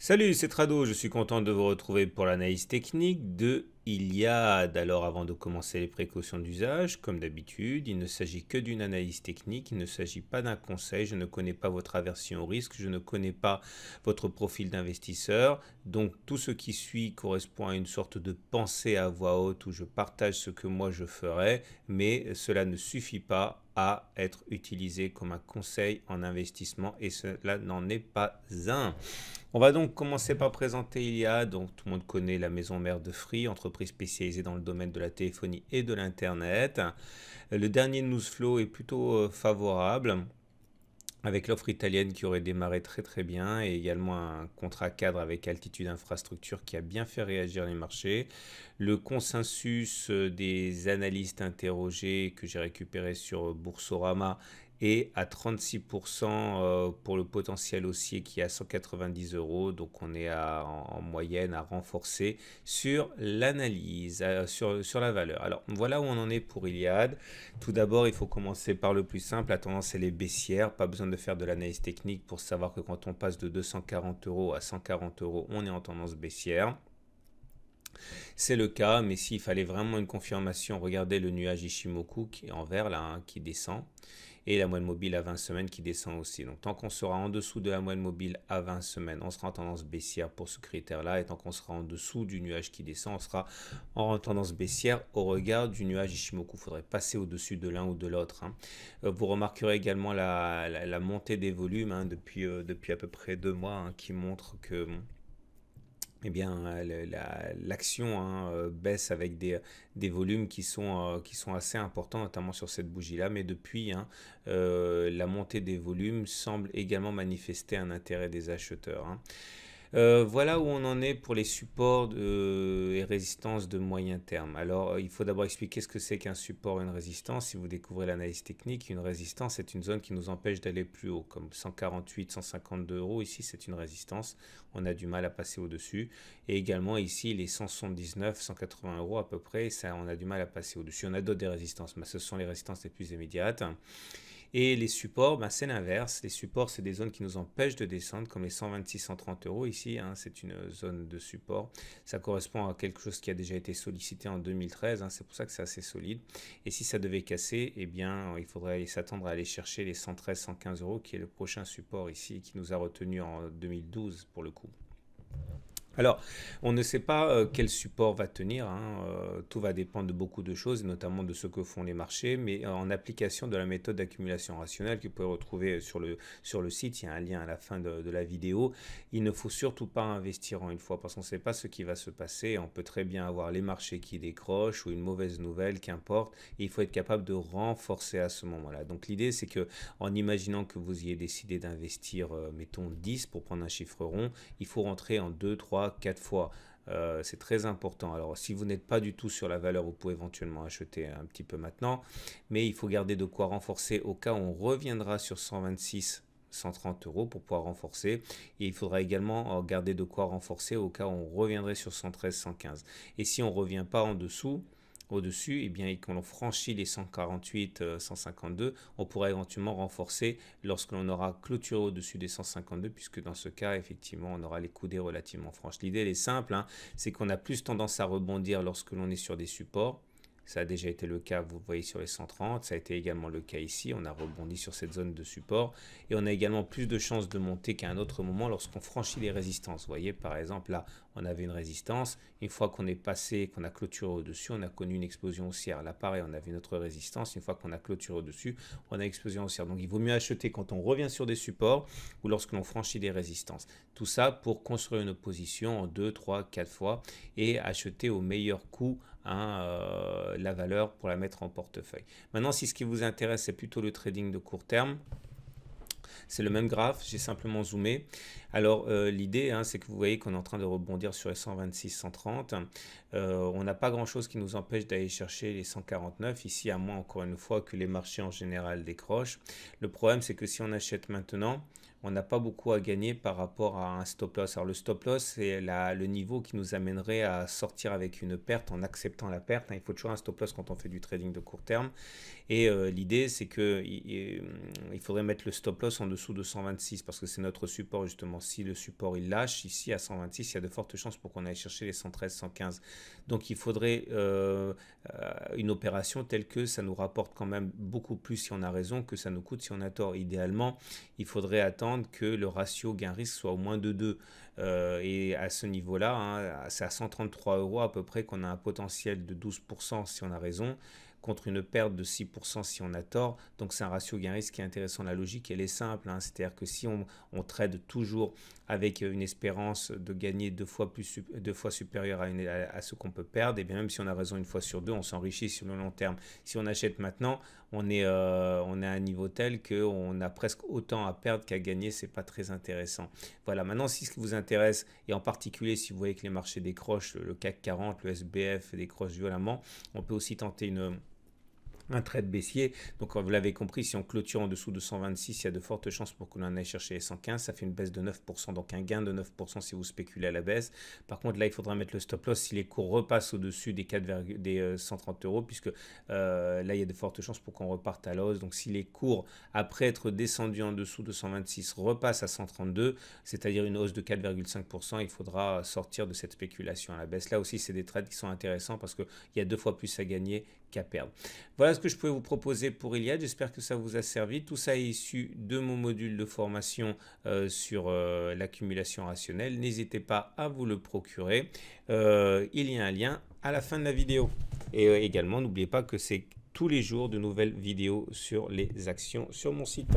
Salut, c'est Trado, je suis content de vous retrouver pour l'analyse technique de Iliad. Alors avant de commencer les précautions d'usage, comme d'habitude, il ne s'agit que d'une analyse technique, il ne s'agit pas d'un conseil, je ne connais pas votre aversion au risque, je ne connais pas votre profil d'investisseur, donc tout ce qui suit correspond à une sorte de pensée à voix haute où je partage ce que moi je ferais, mais cela ne suffit pas à être utilisé comme un conseil en investissement et cela n'en est pas un. On va donc commencer par présenter Iliad. Donc tout le monde connaît la maison mère de Free, entreprise spécialisée dans le domaine de la téléphonie et de l'internet. Le dernier news flow est plutôt favorable, avec l'offre italienne qui aurait démarré très très bien et également un contrat cadre avec Altitude Infrastructure qui a bien fait réagir les marchés. Le consensus des analystes interrogés que j'ai récupéré sur Boursorama est à 36% pour le potentiel haussier qui est à 190 euros. Donc on est en moyenne à renforcer sur l'analyse, sur la valeur. Alors voilà où on en est pour Iliad. Tout d'abord, il faut commencer par le plus simple. La tendance, elle est baissière. Pas besoin de faire de l'analyse technique pour savoir que quand on passe de 240 euros à 140 euros, on est en tendance baissière. C'est le cas, mais s'il fallait vraiment une confirmation, regardez le nuage Ishimoku qui est en vert là, hein, qui descend, et la moyenne mobile à 20 semaines qui descend aussi. Donc tant qu'on sera en dessous de la moyenne mobile à 20 semaines, on sera en tendance baissière pour ce critère-là, et tant qu'on sera en dessous du nuage qui descend, on sera en tendance baissière au regard du nuage Ishimoku. Il faudrait passer au-dessus de l'un ou de l'autre, hein. Vous remarquerez également la montée des volumes, hein, depuis à peu près 2 mois, hein, qui montre que eh bien, l'action, hein, baisse avec des volumes qui sont assez importants, notamment sur cette bougie-là. Mais depuis, hein, la montée des volumes semble également manifester un intérêt des acheteurs, hein. Voilà où on en est pour les supports et résistances de moyen terme. Alors, il faut d'abord expliquer ce que c'est qu'un support et une résistance. Si vous découvrez l'analyse technique, une résistance, c'est une zone qui nous empêche d'aller plus haut, comme 148, 152 euros. Ici, c'est une résistance. On a du mal à passer au-dessus. Et également, ici, les 179, 180 euros à peu près, ça, on a du mal à passer au-dessus. On a d'autres des résistances, mais ce sont les résistances les plus immédiates. Et les supports, ben, c'est l'inverse. Les supports, c'est des zones qui nous empêchent de descendre, comme les 126, 130 euros ici, hein, c'est une zone de support. Ça correspond à quelque chose qui a déjà été sollicité en 2013, hein, c'est pour ça que c'est assez solide. Et si ça devait casser, eh bien, il faudrait s'attendre à aller chercher les 113, 115 euros, qui est le prochain support ici, qui nous a retenu en 2012 pour le coup. Alors, on ne sait pas quel support va tenir, hein, tout va dépendre de beaucoup de choses, notamment de ce que font les marchés, mais en application de la méthode d'accumulation rationnelle que vous pouvez retrouver sur le site, il y a un lien à la fin de la vidéo. Il ne faut surtout pas investir en une fois parce qu'on ne sait pas ce qui va se passer. On peut très bien avoir les marchés qui décrochent ou une mauvaise nouvelle, qu'importe, et il faut être capable de renforcer à ce moment-là. Donc l'idée, c'est que en imaginant que vous ayez décidé d'investir, mettons 10 pour prendre un chiffre rond, il faut rentrer en 2, 3, 4 fois. C'est très important. Alors, si vous n'êtes pas du tout sur la valeur, vous pouvez éventuellement acheter un petit peu maintenant, mais il faut garder de quoi renforcer au cas où on reviendra sur 126, 130 euros pour pouvoir renforcer. Et il faudra également garder de quoi renforcer au cas où on reviendrait sur 113, 115. Et si on ne revient pas en dessous, au-dessus, et bien, quand on franchit les 148, 152, on pourra éventuellement renforcer lorsque l'on aura clôturé au-dessus des 152, puisque dans ce cas, effectivement, on aura les coudées relativement franches. L'idée, elle est simple, hein, c'est qu'on a plus tendance à rebondir lorsque l'on est sur des supports. Ça a déjà été le cas, vous voyez, sur les 130. Ça a été également le cas ici. On a rebondi sur cette zone de support. Et on a également plus de chances de monter qu'à un autre moment lorsqu'on franchit les résistances. Vous voyez, par exemple, là, on avait une résistance. Une fois qu'on est passé, qu'on a clôturé au-dessus, on a connu une explosion haussière. Là, pareil, on avait notre résistance. Une fois qu'on a clôturé au-dessus, on a une explosion haussière. Donc, il vaut mieux acheter quand on revient sur des supports ou lorsque l'on franchit des résistances. Tout ça pour construire une position en 2, 3, 4 fois et acheter au meilleur coût, hein, la valeur pour la mettre en portefeuille. Maintenant, si ce qui vous intéresse, c'est plutôt le trading de court terme, c'est le même graphe, j'ai simplement zoomé. Alors l'idée, hein, c'est que vous voyez qu'on est en train de rebondir sur les 126, 130. On n'a pas grand-chose qui nous empêche d'aller chercher les 149, ici à moins encore une fois que les marchés en général décrochent. Le problème, c'est que si on achète maintenant, on n'a pas beaucoup à gagner par rapport à un stop loss. Alors le stop loss, c'est le niveau qui nous amènerait à sortir avec une perte en acceptant la perte, hein. Il faut toujours un stop loss quand on fait du trading de court terme. Et l'idée, c'est que il faudrait mettre le stop loss en dessous de 126 parce que c'est notre support justement. Si le support il lâche ici à 126, il y a de fortes chances pour qu'on aille chercher les 113, 115. Donc il faudrait une opération telle que ça nous rapporte quand même beaucoup plus si on a raison que ça nous coûte si on a tort. Idéalement, il faudrait attendre que le ratio gain-risque soit au moins de 2. Et à ce niveau-là, hein, c'est à 133 euros à peu près qu'on a un potentiel de 12% si on a raison, contre une perte de 6% si on a tort. Donc c'est un ratio gain-risque qui est intéressant. La logique, elle est simple, hein. C'est-à-dire que si on trade toujours avec une espérance de gagner deux fois supérieure à ce qu'on peut perdre, et bien même si on a raison une fois sur deux, on s'enrichit sur le long terme. Si on achète maintenant, on est à un niveau tel qu'on a presque autant à perdre qu'à gagner, c'est pas très intéressant. Voilà, maintenant si ce qui vous intéresse, et en particulier si vous voyez que les marchés décrochent, le CAC 40, le SBF décrochent violemment, on peut aussi tenter un trade baissier. Donc vous l'avez compris, si on clôture en dessous de 126, il y a de fortes chances pour qu'on en aille chercher les 115. Ça fait une baisse de 9%, donc un gain de 9% si vous spéculez à la baisse. Par contre, là, il faudra mettre le stop loss si les cours repassent au-dessus des 130 euros, puisque là, il y a de fortes chances pour qu'on reparte à la hausse. Donc si les cours, après être descendus en dessous de 126, repassent à 132, c'est-à-dire une hausse de 4,5%, il faudra sortir de cette spéculation à la baisse. Là aussi, c'est des trades qui sont intéressants parce qu'il y a deux fois plus à gagner qu'à perdre. Voilà ce que je pouvais vous proposer pour Iliad. J'espère que ça vous a servi. Tout ça est issu de mon module de formation sur l'accumulation rationnelle. N'hésitez pas à vous le procurer. Il y a un lien à la fin de la vidéo. Et également, n'oubliez pas que c'est tous les jours de nouvelles vidéos sur les actions sur mon site.